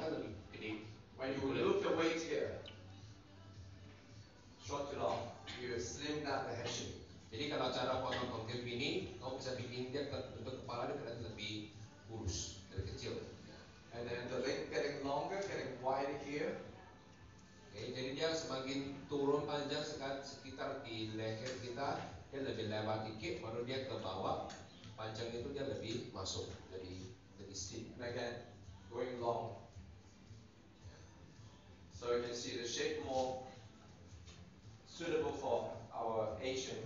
kan lebih gede. When you move the weight here, short to long, you slim down the head shape. Jadi kalau cara potong konkret ini, kamu bisa bikin dia bentuk kepala dia kelihatan lebih kurus, lebih kecil. And then the leg getting longer, getting wider here. Oke, jadi dia semakin turun panjang sekitar di leher kita, dia lebih lebar dikit, baru dia ke bawah, panjang itu dia lebih masuk, lebih steep. And again, going long. So you can see the shape more suitable for our Asian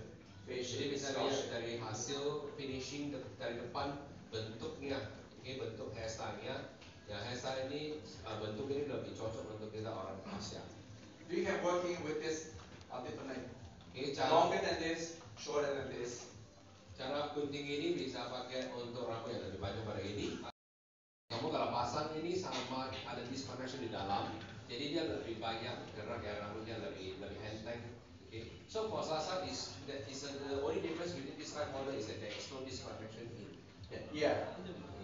face Jadi shape. bisa lihat dari hasil finishing dari depan bentuknya, ini bentuk hairstyle-nya. Ya hairstyle ini bentuk ini lebih cocok untuk kita orang Asia. We can working with this on different length. Okay, longer than this, shorter than this. Cara gunting ini bisa pakai untuk rambut yang lebih panjang pada ini. Kamu kalau pasang ini sama ada disconnection di dalam, jadi dia lebih banyak gerak ya, rambutnya lebih enteng. Okay. So for Sasa the only difference between this type model is that there is no disconnection in. Yeah.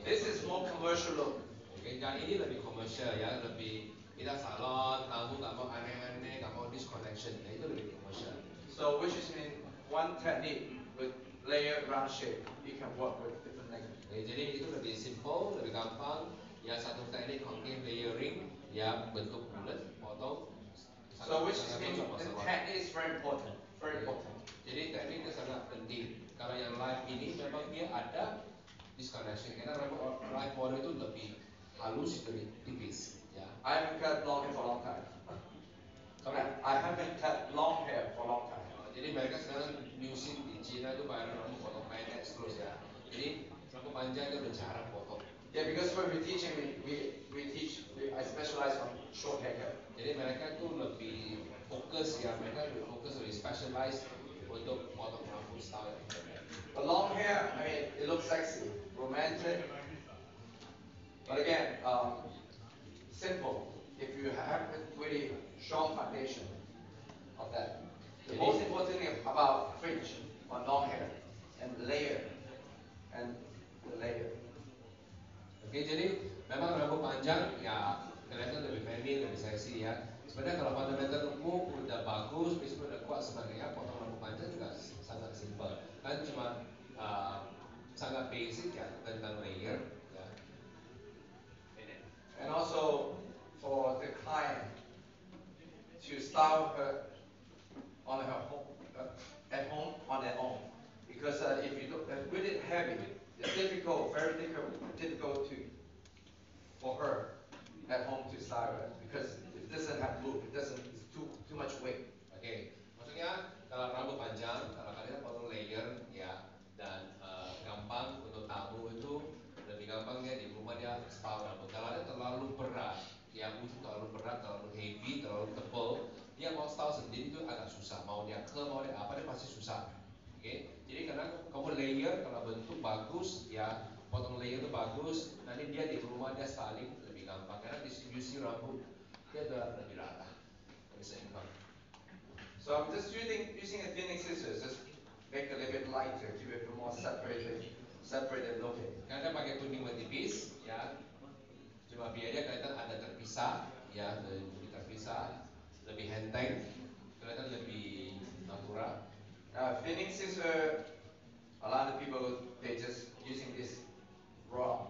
This is more commercial look. Okay, dan ini lebih komersial ya, lebih kita salon, kamu nggak mau aneh-aneh, nggak mau disconnection, ya itu lebih komersial. So which is mean one technique with layer round shape, you can work with different length. Okay, jadi itu lebih simple, lebih gampang. Ya satu teknik concave layering, ya bentuk bulat, potong. So which is mean the technique is very important, very important. Jadi teknik itu sangat penting. Kalau yang live ini memang dia ada disconnection, karena rambut live model itu lebih halus, lebih tipis. Ya. I haven't cut long hair for a long time. I haven't cut long hair for a long time. Jadi mereka sekarang music di Cina itu bayar rambut potong pendek terus ya. Jadi rambut panjang itu udah jarang potong. Yeah, because when we teaching, I specialize on short haircut. Jadi mereka itu lebih fokus ya, mereka lebih fokus, lebih specialized untuk potong rambut style. The long hair, I mean, it looks sexy, romantic. But again, simple. If you have a really strong foundation of that. The most important thing about fringe on long hair and layer and the layer. Oke, jadi memang rambut panjang ya kelihatan lebih feminine, lebih seksi ya. Sebenarnya kalau fundamentalmu udah bagus, bismu udah kuat sebagainya, potong rambut panjang juga sangat simple. Kan cuma sangat basic ya tentang layer ya. And also for the client to style her on her home, at home on their own, because if you look with it heavy, it's difficult, very difficult to for her at home to style it because it doesn't have loop, it's too much weight. Oke, maksudnya kalau rambut panjang, kalau kalian potong layer ya dan gampang untuk tamu itu lebih gampang ya di rumah dia style rambut. Kalau ada terlalu berat, ya ujung terlalu berat, terlalu heavy, terlalu tebal, dia mau style sendiri itu agak susah. Mau dia curl, mau dia apa, dia pasti susah. Oke, jadi karena kamu layer kalau bentuk bagus, ya potong layer itu bagus, nanti dia di rumah dia styling lebih gampang karena distribusi rambut dia udah lebih rata, lebih seimbang. So I'm just using a thinning scissors, just make a little bit lighter to be more separated looking. Karena pakai gunting menipis, ya, cuma biar dia kelihatan ada terpisah, ya, lebih terpisah, lebih enteng, kelihatan lebih natural. Thinning scissor, a lot of people they just using this raw.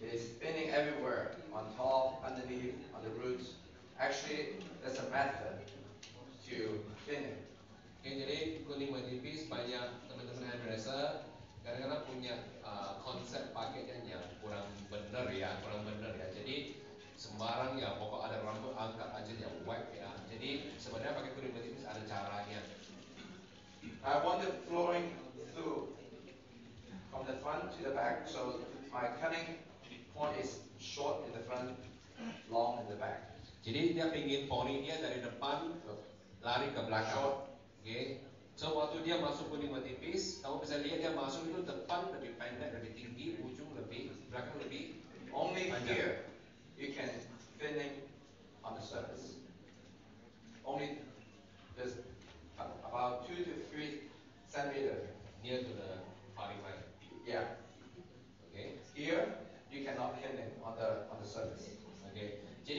It's thinning everywhere, on top, underneath, on the roots. Actually, there's a method to thinning. Oke, jadi gunting menipis banyak teman-teman hairdresser kadang-kadang punya konsep pakaian yang kurang benar ya. Jadi sembarang ya, pokok ada rambut angkat aja dia wipe ya. Jadi sebenarnya pakai gunting menipis ada caranya. I want the flowing through from the front to the back, so my cutting point is short in the front, long in the back. Jadi dia pingin poni dia dari depan lari ke belakang. Oke. So waktu dia masuk gunting menipis, kamu bisa lihat dia masuk itu depan lebih pendek, lebih tinggi, ujung lebih, belakang lebih. Only panjang. here you can thinning on the surface. Only there's about 2 to 3 centimeters near to the parting line. Yeah. Okay. Here you cannot thinning on the surface. Okay. Jadi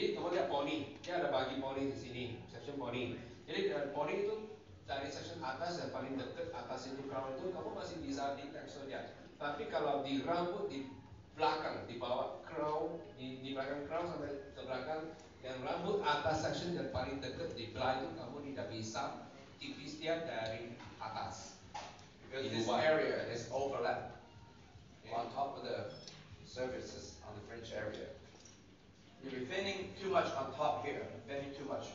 poni, dia ada bagi poni di sini, section poni. Jadi poni itu dari section atas dan paling dekat atas itu crown itu kamu masih bisa di teksturnya. Tapi kalau di rambut di belakang, di bawah crown, di belakang crown sampai ke belakang, yang rambut atas section dan paling dekat di belah itu kamu tidak bisa tipis dia dari atas. Because this area is overlap on top of the surfaces on the fringe area. If you're thinning too much on top here, thinning too much,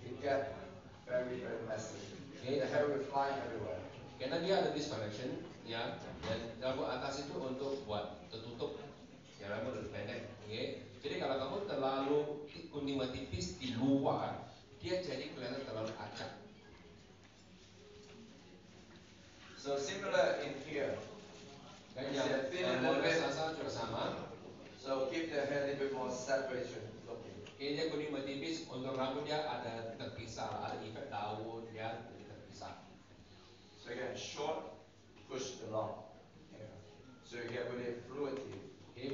it get very, very messy. The hair will fly everywhere. Karena dia ada disconnection, ya, dan rambut atas itu untuk buat tertutup, ya rambut lebih pendek. Okay? Jadi kalau kamu terlalu kuning tipis di luar, dia jadi kelihatan terlalu acak. So similar in here. Dan You yang thin a little bit. sasa juga sama. So keep the hair a little bit more separation looking. Okay, dia kuning tipis untuk rambut dia ada terpisah, ada efek daun dia jadi terpisah. So again, short, push the long. Yeah. So you get really fluidity. Okay,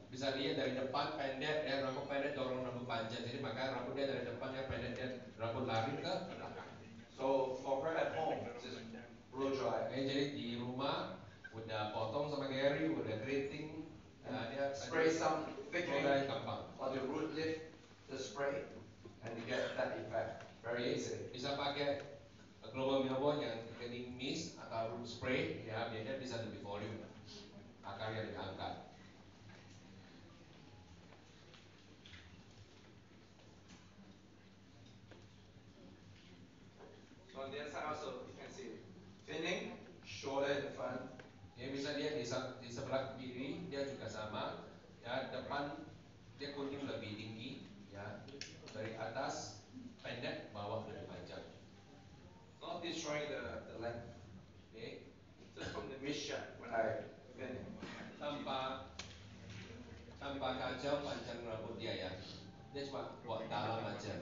bisa lihat dari depan pendek, ya rambut pendek dorong rambut panjang, jadi maka rambut dia dari depan dia pendek dia rambut lari ke belakang. So for her at home, just blow dry. Okay, jadi di rumah udah potong sama Gary, udah keriting, dia Spray some thickening mulai gampang. on the root lift, the spray, and you get that effect very easily. Bisa pakai global milbon yang thickening mist atau root spray, ya biar dia bisa lebih volume, akarnya lebih angkat. So on the other side also, you can see thinning, shorter in the front. Ya bisa dia di sebelah kiri dia juga sama, ya depan dia kuning lebih tinggi, ya dari atas pendek, bawah lebih panjang. Not destroying the length. Okay. Just from the mid shot when I thinning. Tanpa kacau panjang rambut dia ya, dia cuma buat dalam aja.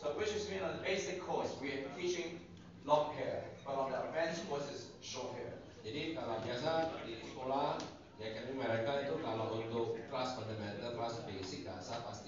So which is mean on the basic course we are teaching long hair, but on the advanced course is short hair. Jadi kalau biasa di sekolah ya kan mereka itu kalau untuk kelas fundamental, kelas basic dasar pasti